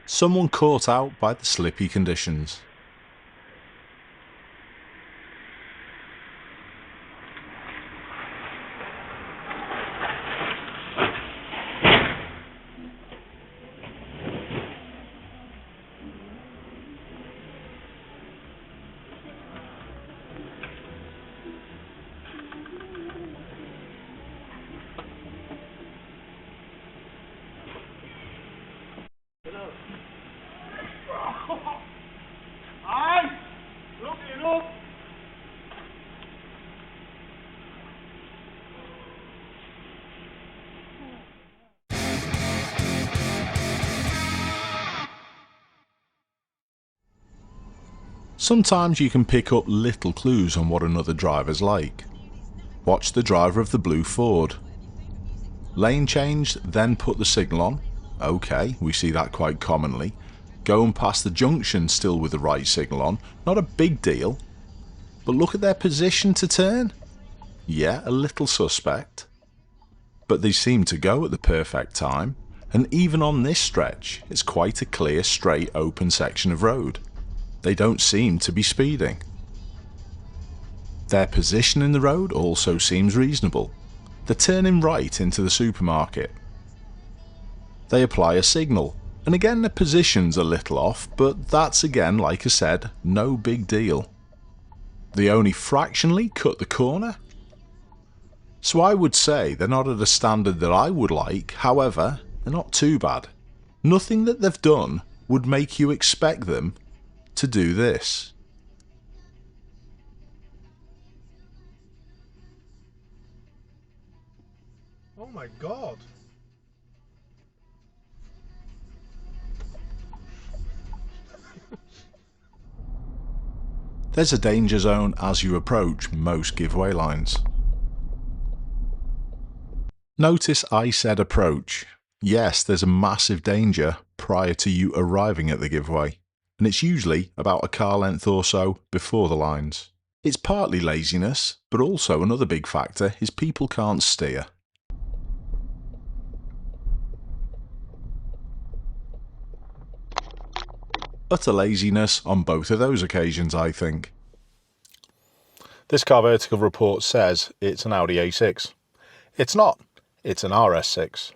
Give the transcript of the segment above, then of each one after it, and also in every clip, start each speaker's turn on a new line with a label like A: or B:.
A: Someone caught out by the slippy conditions. Sometimes you can pick up little clues on what another driver's like. Watch the driver of the blue Ford. Lane changed, then put the signal on. Okay, we see that quite commonly. Going past the junction still with the right signal on. Not a big deal. But look at their position to turn. Yeah, a little suspect. But they seem to go at the perfect time. And even on this stretch, it's quite a clear, straight, open section of road. They don't seem to be speeding. Their position in the road also seems reasonable. They're turning right into the supermarket. They apply a signal, and again the position's a little off, but that's again, like I said, no big deal. They only fractionally cut the corner. So I would say they're not at a standard that I would like, however, they're not too bad. Nothing that they've done would make you expect them to do this.
B: Oh my god.
A: There's a danger zone as you approach most giveaway lines. Notice I said approach. Yes, there's a massive danger prior to you arriving at the giveaway, and it's usually about a car length or so before the lines. It's partly laziness, but also another big factor is people can't steer. Utter laziness on both of those occasions, I think.
C: This car vertical report says it's an Audi A6. It's not, it's an RS6.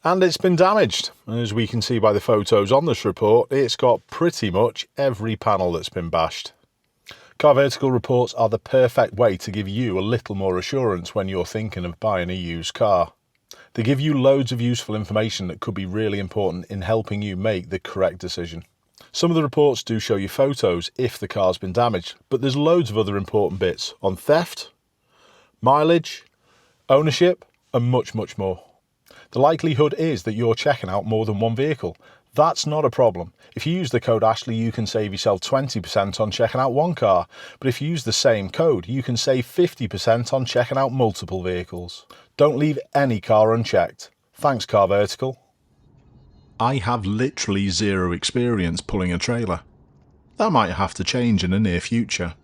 C: And it's been damaged. As we can see by the photos on this report, it's got pretty much every panel that's been bashed. Car vertical reports are the perfect way to give you a little more assurance when you're thinking of buying a used car. They give you loads of useful information that could be really important in helping you make the correct decision. Some of the reports do show you photos if the car's been damaged, but there's loads of other important bits on theft, mileage, ownership, and much, much more. The likelihood is that you're checking out more than one vehicle. That's not a problem. If you use the code Ashley, you can save yourself 20% on checking out one car. But if you use the same code, you can save 50% on checking out multiple vehicles. Don't leave any car unchecked. Thanks, Car Vertical.
A: I have literally zero experience pulling a trailer. That might have to change in the near future,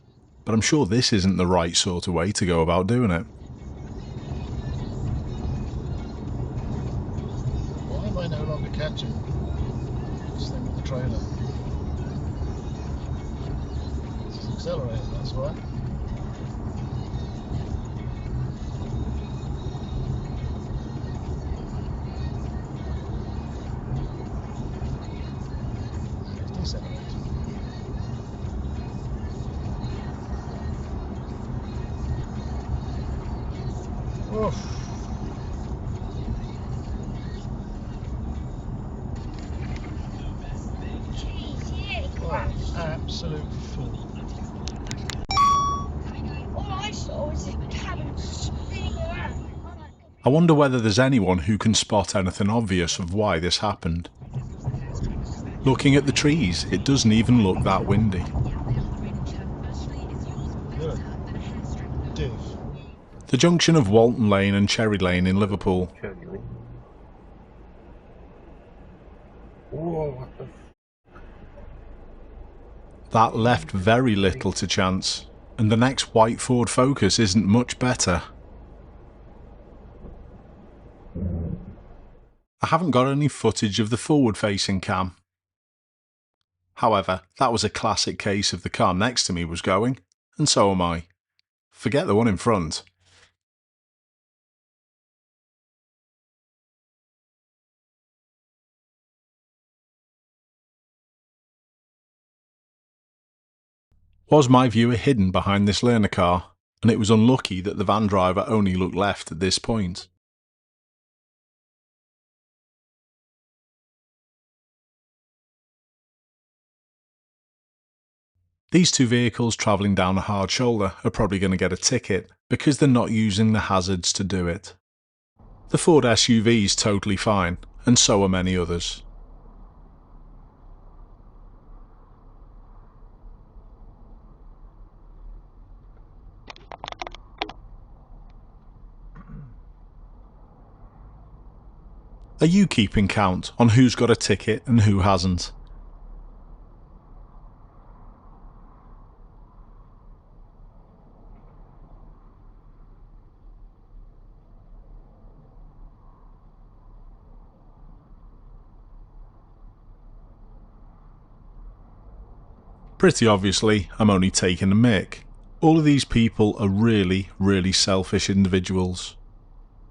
A: but I'm sure this isn't the right sort of way to go about doing it.
B: Why am I no longer catching this thing with the trailer? This is accelerating, that's why. It's decelerating. Oof. Absolute fool.
D: All I saw was this cabin spinning around.
A: I wonder whether there's anyone who can spot anything obvious of why this happened. Looking at the trees, it doesn't even look that windy.
B: Good. Div.
A: The junction of Walton Lane and Cherry Lane in Liverpool.
C: Whoa, what the...
A: That left very little to chance, and the next white Ford Focus isn't much better. I haven't got any footage of the forward-facing cam. However, that was a classic case of the car next to me was going, and so am I. Forget the one in front. Was my viewer hidden behind this learner car, and it was unlucky that the van driver only looked left at this point? These two vehicles travelling down a hard shoulder are probably going to get a ticket because they're not using the hazards to do it. The Ford SUV is totally fine, and so are many others. Are you keeping count on who's got a ticket and who hasn't? Pretty obviously, I'm only taking a mick. All of these people are really, really selfish individuals.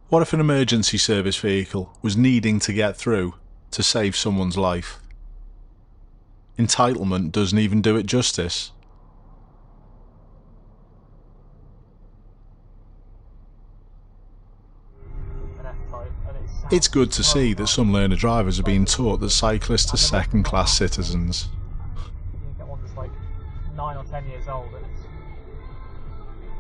A: What if an emergency service vehicle was needing to get through to save someone's life? Entitlement doesn't even do it justice. It's good to see that some learner drivers are being taught that cyclists are second-class citizens.
E: 9 or 10 years old and it's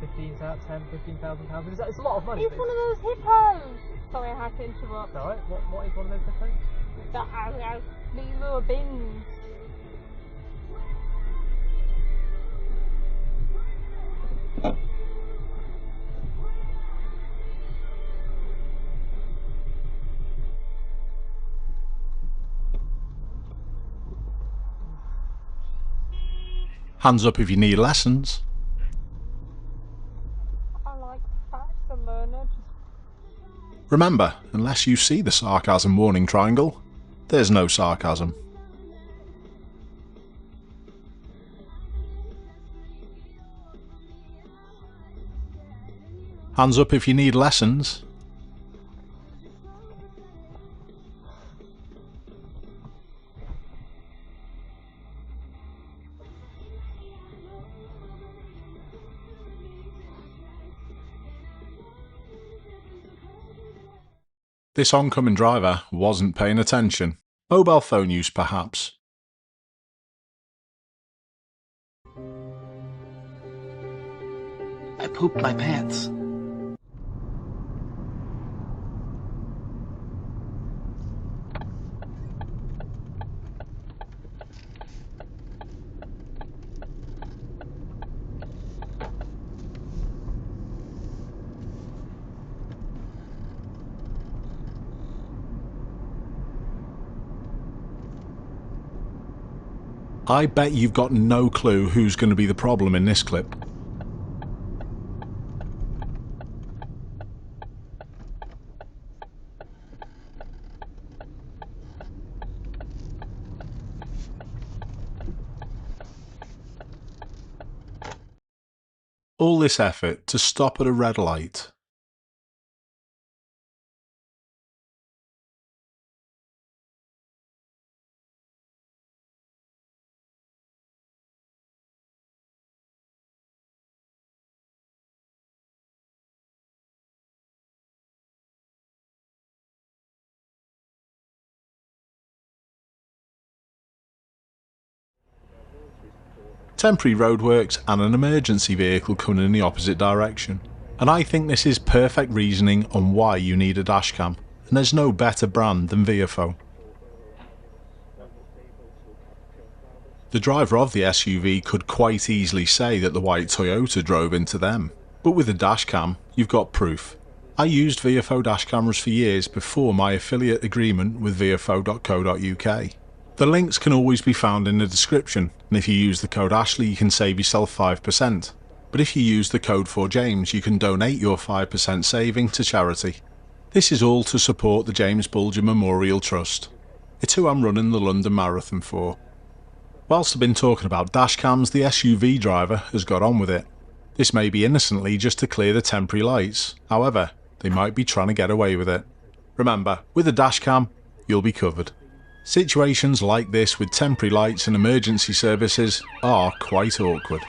E: 15,000 pounds. It's a lot of money.
D: It's one of those hippos. Sorry, I had to interrupt.
E: Alright, what is one of those hippos?
D: That has these little bins.
A: Hands up if you need lessons.
D: I like the fact the learner just...
A: Remember, unless you see the sarcasm warning triangle, there's no sarcasm. Hands up if you need lessons. This oncoming driver wasn't paying attention. Mobile phone use perhaps.
F: I pooped my pants.
A: I bet you've got no clue who's going to be the problem in this clip. All this effort to stop at a red light. Temporary roadworks and an emergency vehicle coming in the opposite direction. And I think this is perfect reasoning on why you need a dashcam, and there's no better brand than VFO. The driver of the SUV could quite easily say that the white Toyota drove into them, but with a dashcam you've got proof. I used VFO dash cameras for years before my affiliate agreement with vfo.co.uk. The links can always be found in the description, and if you use the code Ashley you can save yourself 5%. But if you use the code for James you can donate your 5% saving to charity. This is all to support the James Bulger Memorial Trust. It's who I'm running the London Marathon for. Whilst I've been talking about dashcams, the SUV driver has got on with it. This may be innocently just to clear the temporary lights, however, they might be trying to get away with it. Remember, with a dashcam, you'll be covered. Situations like this with temporary lights and emergency services are quite awkward.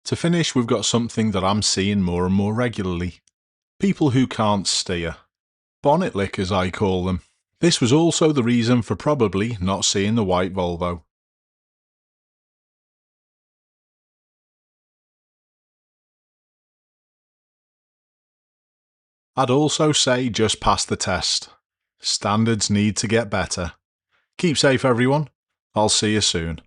A: To finish, we've got something that I'm seeing more and more regularly. People who can't steer. Bonnet lickers, I call them. This was also the reason for probably not seeing the white Volvo. I'd also say just pass the test. Standards need to get better. Keep safe everyone. I'll see you soon.